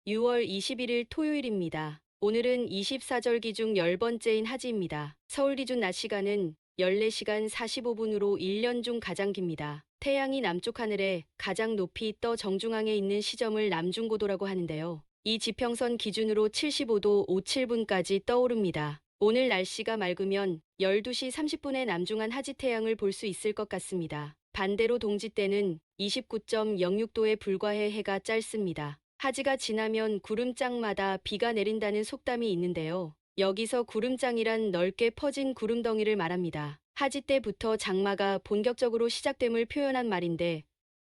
6월 21일 토요일입니다. 오늘은 24절기 중 10번째인 하지입니다. 서울 기준 낮 시간은 14시간 45분으로 1년 중 가장 깁니다. 태양이 남쪽 하늘에 가장 높이 떠 정중앙에 있는 시점을 남중고도라고 하는데요. 이 지평선 기준으로 75도 57분까지 떠오릅니다. 오늘 날씨가 맑으면 12시 30분에 남중한 하지 태양을 볼 수 있을 것 같습니다. 반대로 동지 때는 29.06도에 불과해 해가 짧습니다. 하지가 지나면 구름장마다 비가 내린다는 속담이 있는데요. 여기서 구름장이란 넓게 퍼진 구름덩이를 말합니다. 하지 때부터 장마가 본격적으로 시작됨을 표현한 말인데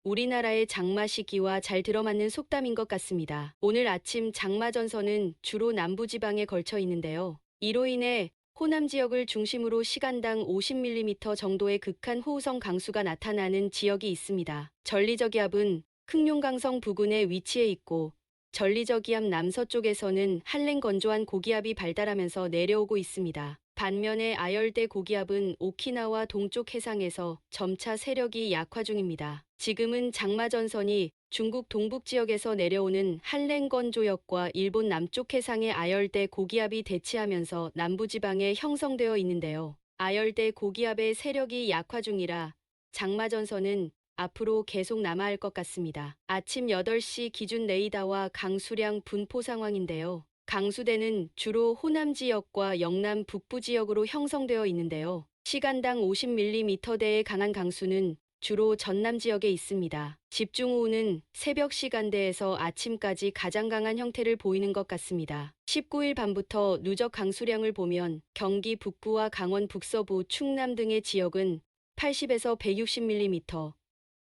우리나라의 장마 시기와 잘 들어맞는 속담인 것 같습니다. 오늘 아침 장마 전선은 주로 남부지방에 걸쳐 있는데요. 이로 인해 호남 지역을 중심으로 시간당 50mm 정도의 극한 호우성 강수가 나타나는 지역이 있습니다. 전리저기압은 흑룡강성 부근에 위치해 있고 전리저기압 남서쪽에서는 한랭 건조한 고기압이 발달하면서 내려오고 있습니다. 반면에 아열대 고기압은 오키나와 동쪽 해상에서 점차 세력이 약화 중입니다. 지금은 장마전선이 중국 동북 지역에서 내려오는 한랭 건조역과 일본 남쪽 해상의 아열대 고기압이 대치하면서 남부지방에 형성되어 있는데요. 아열대 고기압의 세력이 약화 중이라 장마전선은 앞으로 계속 남아할 것 같습니다. 아침 8시 기준 레이더와 강수량 분포 상황인데요. 강수대는 주로 호남 지역과 영남 북부 지역으로 형성되어 있는데요. 시간당 50mm대의 강한 강수는 주로 전남 지역에 있습니다. 집중호우는 새벽 시간대에서 아침까지 가장 강한 형태를 보이는 것 같습니다. 19일 밤부터 누적 강수량을 보면 경기 북부와 강원 북서부, 충남 등의 지역은 80에서 160mm,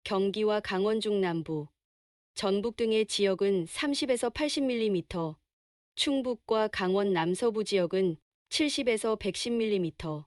경기와 강원 중남부, 전북 등의 지역은 30에서 80mm, 충북과 강원 남서부 지역은 70에서 110mm,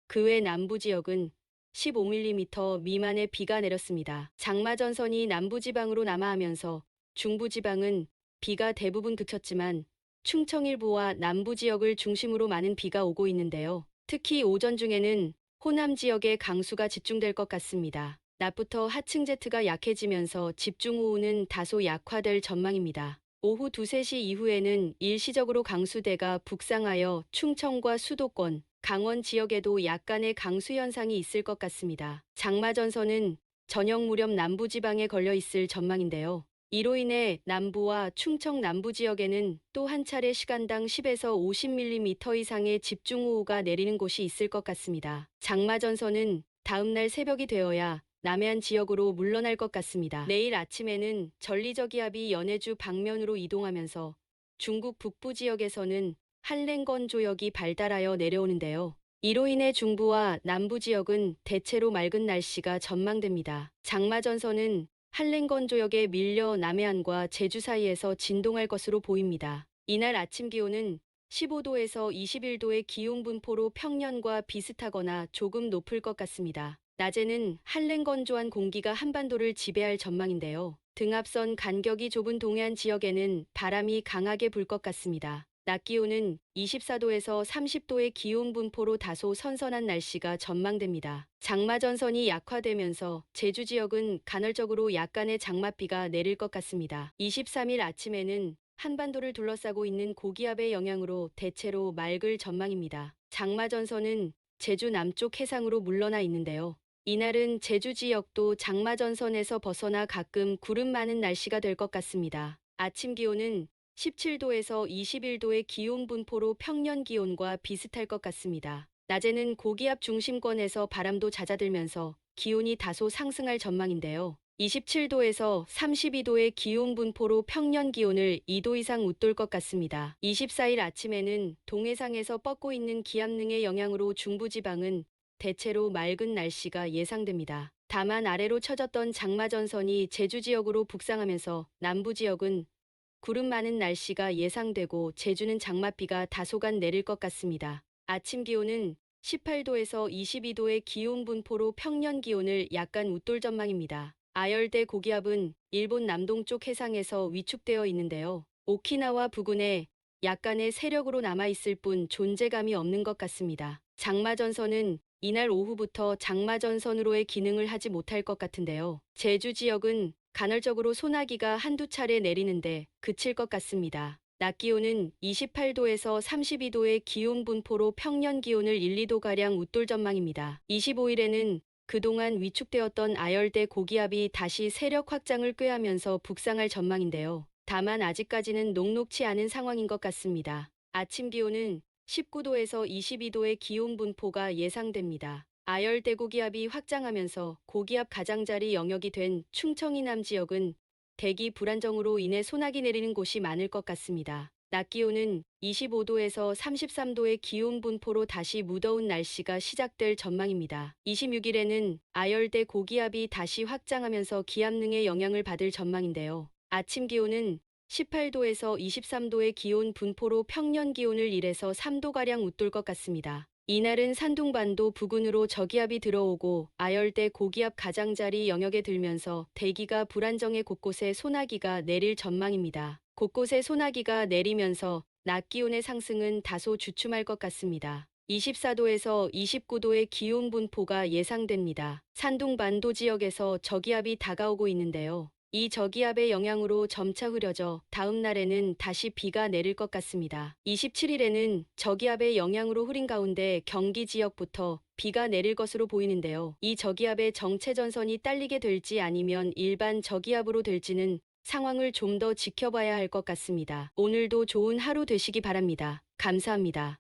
그 외 남부 지역은 15mm 미만의 비가 내렸습니다. 장마전선이 남부지방으로 남하하면서 중부지방은 비가 대부분 그쳤지만 충청 일부와 남부 지역을 중심으로 많은 비가 오고 있는데요. 특히 오전 중에는 호남 지역에 강수가 집중될 것 같습니다. 낮부터 하층 제트가 약해지면서 집중호우는 다소 약화될 전망입니다. 오후 2, 3시 이후에는 일시적으로 강수대가 북상하여 충청과 수도권, 강원 지역에도 약간의 강수 현상이 있을 것 같습니다. 장마전선은 저녁 무렵 남부지방에 걸려 있을 전망인데요. 이로 인해 남부와 충청 남부 지역에는 또 한 차례 시간당 10에서 50mm 이상의 집중호우가 내리는 곳이 있을 것 같습니다. 장마전선은 다음날 새벽이 되어야 남해안 지역으로 물러날 것 같습니다. 내일 아침에는 전리저기압이 연해주 방면으로 이동하면서 중국 북부 지역에서는 한랭건 조역이 발달하여 내려오는데요. 이로 인해 중부와 남부 지역은 대체로 맑은 날씨가 전망됩니다. 장마전선은 한랭건 조역에 밀려 남해안과 제주 사이에서 진동할 것으로 보입니다. 이날 아침 기온은 15도에서 21도의 기온 분포로 평년과 비슷하거나 조금 높을 것 같습니다. 낮에는 한랭 건조한 공기가 한반도를 지배할 전망인데요. 등압선 간격이 좁은 동해안 지역에는 바람이 강하게 불 것 같습니다. 낮 기온은 24도에서 30도의 기온 분포로 다소 선선한 날씨가 전망됩니다. 장마전선이 약화되면서 제주 지역은 간헐적으로 약간의 장맛비가 내릴 것 같습니다. 23일 아침에는 한반도를 둘러싸고 있는 고기압의 영향으로 대체로 맑을 전망입니다. 장마전선은 제주 남쪽 해상으로 물러나 있는데요. 이날은 제주 지역도 장마전선에서 벗어나 가끔 구름 많은 날씨가 될 것 같습니다. 아침 기온은 17도에서 21도의 기온 분포로 평년 기온과 비슷할 것 같습니다. 낮에는 고기압 중심권에서 바람도 잦아들면서 기온이 다소 상승할 전망인데요. 27도에서 32도의 기온 분포로 평년 기온을 2도 이상 웃돌 것 같습니다. 24일 아침에는 동해상에서 뻗고 있는 기압능의 영향으로 중부지방은 대체로 맑은 날씨가 예상됩니다. 다만 아래로 쳐졌던 장마전선이 제주 지역으로 북상하면서 남부 지역은 구름 많은 날씨가 예상되고 제주는 장맛비가 다소간 내릴 것 같습니다. 아침 기온은 18도에서 22도의 기온 분포로 평년 기온을 약간 웃돌 전망입니다. 아열대 고기압은 일본 남동쪽 해상에서 위축되어 있는데요. 오키나와 부근에 약간의 세력으로 남아있을 뿐 존재감이 없는 것 같습니다. 장마전선은 이날 오후부터 장마전선으로의 기능을 하지 못할 것 같은데요. 제주 지역은 간헐적으로 소나기가 한두 차례 내리는데 그칠 것 같습니다. 낮 기온은 28도에서 32도의 기온 분포로 평년 기온을 1, 2도가량 웃돌 전망입니다. 25일에는 그동안 위축되었던 아열대 고기압이 다시 세력 확장을 꾀하면서 북상할 전망인데요. 다만 아직까지는 녹록치 않은 상황인 것 같습니다. 아침 기온은 19도에서 22도의 기온 분포가 예상됩니다. 아열대 고기압이 확장하면서 고기압 가장자리 영역이 된 충청 이남 지역은 대기 불안정으로 인해 소나기 내리는 곳이 많을 것 같습니다. 낮 기온은 25도에서 33도의 기온 분포로 다시 무더운 날씨가 시작될 전망입니다. 26일에는 아열대 고기압이 다시 확장하면서 기압능에 영향을 받을 전망인데요. 아침 기온은 18도에서 23도의 기온 분포로 평년 기온을 1에서 3도가량 웃돌 것 같습니다. 이날은 산둥반도 부근으로 저기압이 들어오고 아열대 고기압 가장자리 영역에 들면서 대기가 불안정해 곳곳에 소나기가 내릴 전망입니다. 곳곳에 소나기가 내리면서 낮 기온의 상승은 다소 주춤할 것 같습니다. 24도에서 29도의 기온 분포가 예상됩니다. 산둥반도 지역에서 저기압이 다가오고 있는데요. 이 저기압의 영향으로 점차 흐려져 다음 날에는 다시 비가 내릴 것 같습니다. 27일에는 저기압의 영향으로 흐린 가운데 경기 지역부터 비가 내릴 것으로 보이는데요. 이 저기압의 정체 전선이 딸리게 될지 아니면 일반 저기압으로 될지는 상황을 좀 더 지켜봐야 할 것 같습니다. 오늘도 좋은 하루 되시기 바랍니다. 감사합니다.